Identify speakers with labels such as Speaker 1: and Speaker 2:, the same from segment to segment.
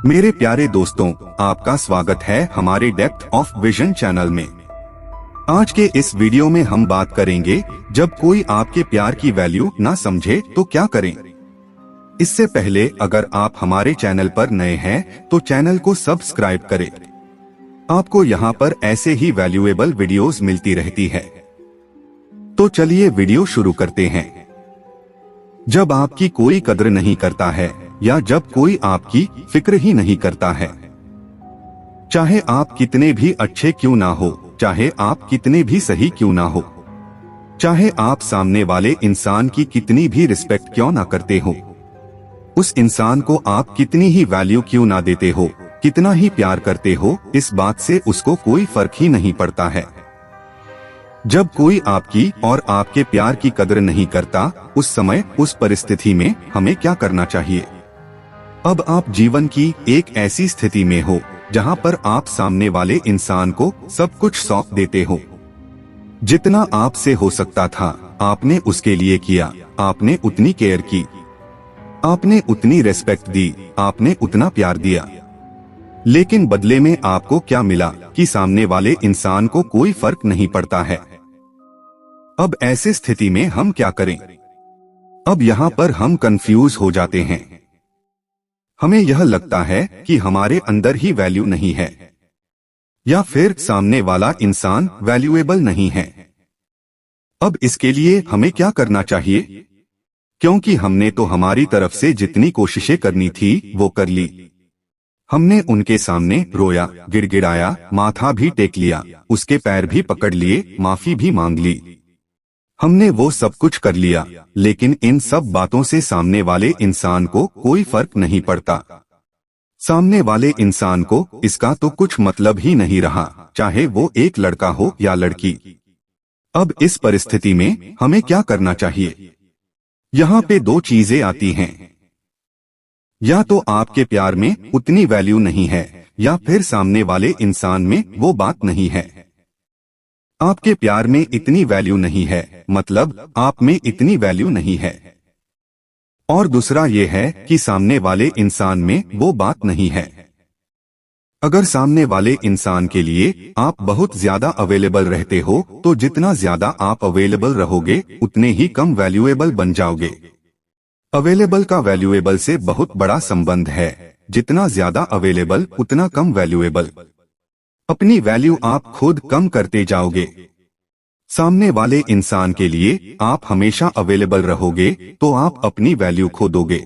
Speaker 1: मेरे प्यारे दोस्तों, आपका स्वागत है हमारे डेप्थ ऑफ विजन चैनल में। आज के इस वीडियो में हम बात करेंगे जब कोई आपके प्यार की वैल्यू ना समझे तो क्या करें। इससे पहले अगर आप हमारे चैनल पर नए हैं तो चैनल को सब्सक्राइब करें। आपको यहाँ पर ऐसे ही वैल्यूएबल वीडियोस मिलती रहती है। तो चलिए वीडियो शुरू करते हैं। जब आपकी कोई कद्र नहीं करता है या जब कोई आपकी फिक्र ही नहीं करता है, चाहे आप कितने भी अच्छे क्यों ना हो, चाहे आप कितने भी सही क्यों ना हो, चाहे आप सामने वाले इंसान की कितनी भी रिस्पेक्ट क्यों ना करते हो, उस इंसान को आप कितनी ही वैल्यू क्यों ना देते हो, कितना ही प्यार करते हो, इस बात से उसको कोई फर्क ही नहीं पड़ता है। जब कोई आपकी और आपके प्यार की कदर नहीं करता, उस समय उस परिस्थिति में हमें क्या करना चाहिए। अब आप जीवन की एक ऐसी स्थिति में हो जहां पर आप सामने वाले इंसान को सब कुछ सौंप देते हो। जितना आपसे हो सकता था आपने उसके लिए किया, आपने उतनी केयर की, आपने उतनी रेस्पेक्ट दी, आपने उतना प्यार दिया, लेकिन बदले में आपको क्या मिला कि सामने वाले इंसान को कोई फर्क नहीं पड़ता है। अब ऐसे स्थिति में हम क्या करें। अब यहाँ पर हम कंफ्यूज हो जाते हैं। हमें यह लगता है कि हमारे अंदर ही वैल्यू नहीं है या फिर सामने वाला इंसान वैल्यूएबल नहीं है। अब इसके लिए हमें क्या करना चाहिए, क्योंकि हमने तो हमारी तरफ से जितनी कोशिशें करनी थी वो कर ली। हमने उनके सामने रोया, गिड़गिड़ाया, माथा भी टेक लिया, उसके पैर भी पकड़ लिए, माफी भी मांग ली। हमने वो सब कुछ कर लिया, लेकिन इन सब बातों से सामने वाले इंसान को कोई फर्क नहीं पड़ता। सामने वाले इंसान को इसका तो कुछ मतलब ही नहीं रहा, चाहे वो एक लड़का हो या लड़की। अब इस परिस्थिति में हमें क्या करना चाहिए। यहाँ पे दो चीजें आती हैं। या तो आपके प्यार में उतनी वैल्यू नहीं है या फिर सामने वाले इंसान में वो बात नहीं है। आपके प्यार में इतनी वैल्यू नहीं है, मतलब आप में इतनी वैल्यू नहीं है। और दूसरा ये है कि सामने वाले इंसान में वो बात नहीं है। अगर सामने वाले इंसान के लिए आप बहुत ज्यादा अवेलेबल रहते हो तो जितना ज्यादा आप अवेलेबल रहोगे उतने ही कम वैल्यूएबल बन जाओगे। अवेलेबल का वैल्यूएबल से बहुत बड़ा संबंध है। जितना ज्यादा अवेलेबल उतना कम वैल्यूएबल। अपनी वैल्यू आप खुद कम करते जाओगे। सामने वाले इंसान के लिए आप हमेशा अवेलेबल रहोगे तो आप अपनी वैल्यू खो दोगे।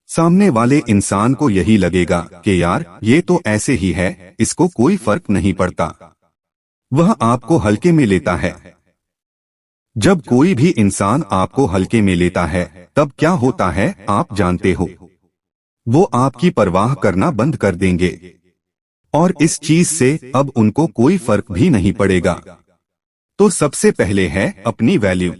Speaker 1: सामने वाले इंसान को यही लगेगा कि यार ये तो ऐसे ही है, इसको कोई फर्क नहीं पड़ता। वह आपको हल्के में लेता है। जब कोई भी इंसान आपको हल्के में लेता है तब क्या होता है आप जानते हो। वो आपकी परवाह करना बंद कर देंगे और इस चीज से अब उनको कोई फर्क भी नहीं पड़ेगा। तो सबसे पहले है अपनी वैल्यू।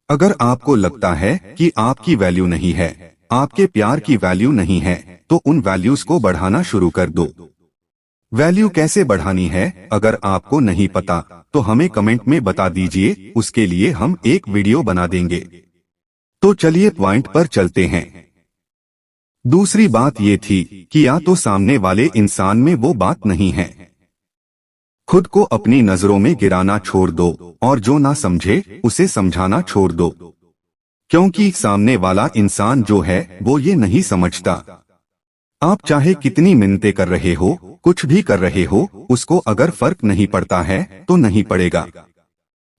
Speaker 1: अगर आपको लगता है कि आपकी वैल्यू नहीं है, आपके प्यार की वैल्यू नहीं है, तो उन वैल्यूज को बढ़ाना शुरू कर दो। वैल्यू कैसे बढ़ानी है अगर आपको नहीं पता तो हमें कमेंट में बता दीजिए, उसके लिए हम एक वीडियो बना देंगे। तो चलिए पॉइंट पर चलते हैं। दूसरी बात ये थी कि या तो सामने वाले इंसान में वो बात नहीं है। खुद को अपनी नजरों में गिराना छोड़ दो और जो ना समझे उसे समझाना छोड़ दो, क्योंकि सामने वाला इंसान जो है वो ये नहीं समझता। आप चाहे कितनी मिन्नतें कर रहे हो, कुछ भी कर रहे हो, उसको अगर फर्क नहीं पड़ता है तो नहीं पड़ेगा।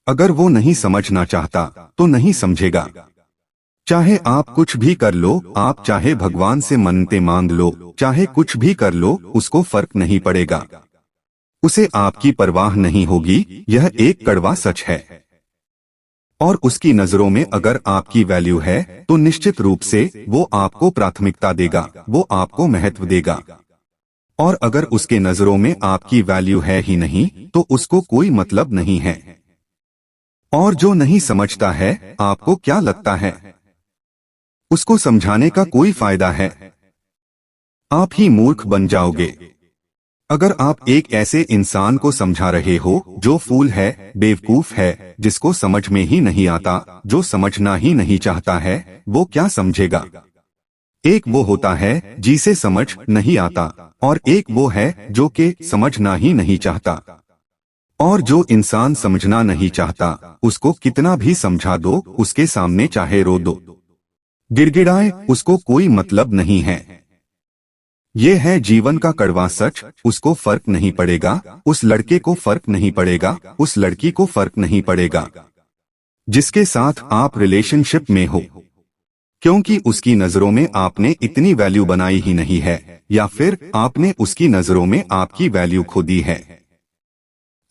Speaker 1: अगर वो नहीं समझना चाहता तो नहीं समझेगा। चाहे आप कुछ भी कर लो, आप चाहे भगवान से मन्नतें मांग लो, चाहे कुछ भी कर लो, उसको फर्क नहीं पड़ेगा। उसे आपकी परवाह नहीं होगी, यह एक कड़वा सच है। और उसकी नजरों में अगर आपकी वैल्यू है तो निश्चित रूप से वो आपको प्राथमिकता देगा, वो आपको महत्व देगा। और अगर उसके नजरों में आपकी वैल्यू है ही नहीं तो उसको कोई मतलब नहीं है। और जो नहीं समझता है, आपको क्या लगता है उसको समझाने का कोई फायदा है? आप ही मूर्ख बन जाओगे। अगर आप एक ऐसे इंसान को समझा रहे हो जो फूल है, बेवकूफ है, जिसको समझ में ही नहीं आता, जो समझना ही नहीं चाहता है, वो क्या समझेगा। एक वो होता है जिसे समझ नहीं आता, और एक वो है जो के समझना ही नहीं चाहता। और जो इंसान समझना नहीं चाहता, उसको कितना भी समझा दो, उसके सामने चाहे रो दो, गिड़गिड़ाए, उसको कोई मतलब नहीं है। ये है जीवन का कड़वा सच। उसको फर्क नहीं पड़ेगा, उस लड़के को फर्क नहीं पड़ेगा, उस लड़की को फर्क नहीं पड़ेगा जिसके साथ आप रिलेशनशिप में हो, क्योंकि उसकी नजरों में आपने इतनी वैल्यू बनाई ही नहीं है, या फिर आपने उसकी नजरों में आपकी वैल्यू खो दी है।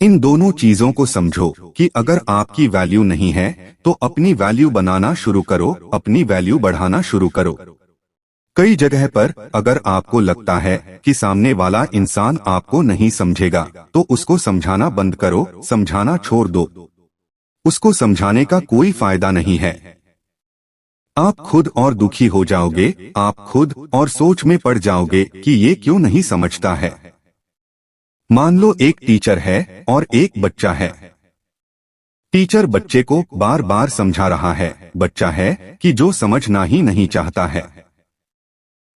Speaker 1: इन दोनों चीजों को समझो कि अगर आपकी वैल्यू नहीं है तो अपनी वैल्यू बनाना शुरू करो, अपनी वैल्यू बढ़ाना शुरू करो। कई जगह पर अगर आपको लगता है कि सामने वाला इंसान आपको नहीं समझेगा, तो उसको समझाना बंद करो, समझाना छोड़ दो। उसको समझाने का कोई फायदा नहीं है। आप खुद और दुखी हो जाओगे, आप खुद और सोच में पड़ जाओगे कि ये क्यों नहीं समझता है। मान लो एक टीचर है और एक बच्चा है। टीचर बच्चे को बार बार समझा रहा है, बच्चा है कि जो समझना ही नहीं चाहता है।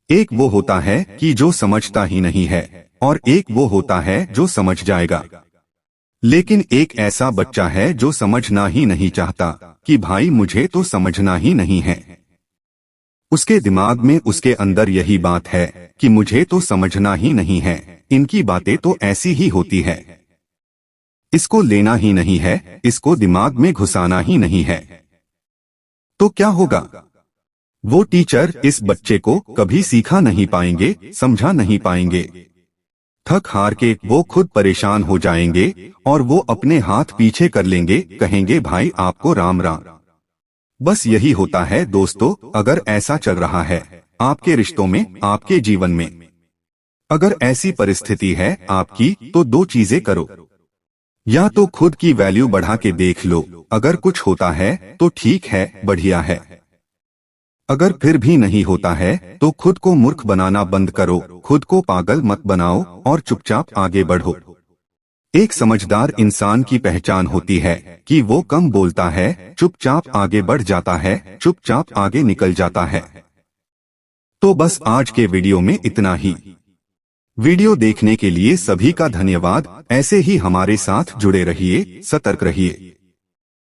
Speaker 1: एक वो होता है कि जो समझता ही नहीं है, और एक वो होता है जो समझ जाएगा। लेकिन एक ऐसा बच्चा है जो समझना ही नहीं चाहता कि भाई मुझे तो समझना ही नहीं है। उसके दिमाग में, उसके अंदर यही बात है कि मुझे तो समझना ही नहीं है, इनकी बातें तो ऐसी ही होती है, इसको लेना ही नहीं है, इसको दिमाग में घुसाना ही नहीं है। तो क्या होगा? वो टीचर इस बच्चे को कभी सीखा नहीं पाएंगे, समझा नहीं पाएंगे। थक हार के वो खुद परेशान हो जाएंगे और वो अपने हाथ पीछे कर लेंगे, कहेंगे भाई आपको राम राम। बस यही होता है दोस्तों। अगर ऐसा चल रहा है आपके रिश्तों में, आपके जीवन में, अगर ऐसी परिस्थिति है आपकी, तो दो चीजें करो। या तो खुद की वैल्यू बढ़ा के देख लो, अगर कुछ होता है तो ठीक है, बढ़िया है। अगर फिर भी नहीं होता है तो खुद को मूर्ख बनाना बंद करो, खुद को पागल मत बनाओ और चुपचाप आगे बढ़ो। एक समझदार इंसान की पहचान होती है कि वो कम बोलता है, चुपचाप आगे बढ़ जाता है, चुपचाप आगे निकल जाता है। तो बस आज के वीडियो में इतना ही। वीडियो देखने के लिए सभी का धन्यवाद। ऐसे ही हमारे साथ जुड़े रहिए, सतर्क रहिए।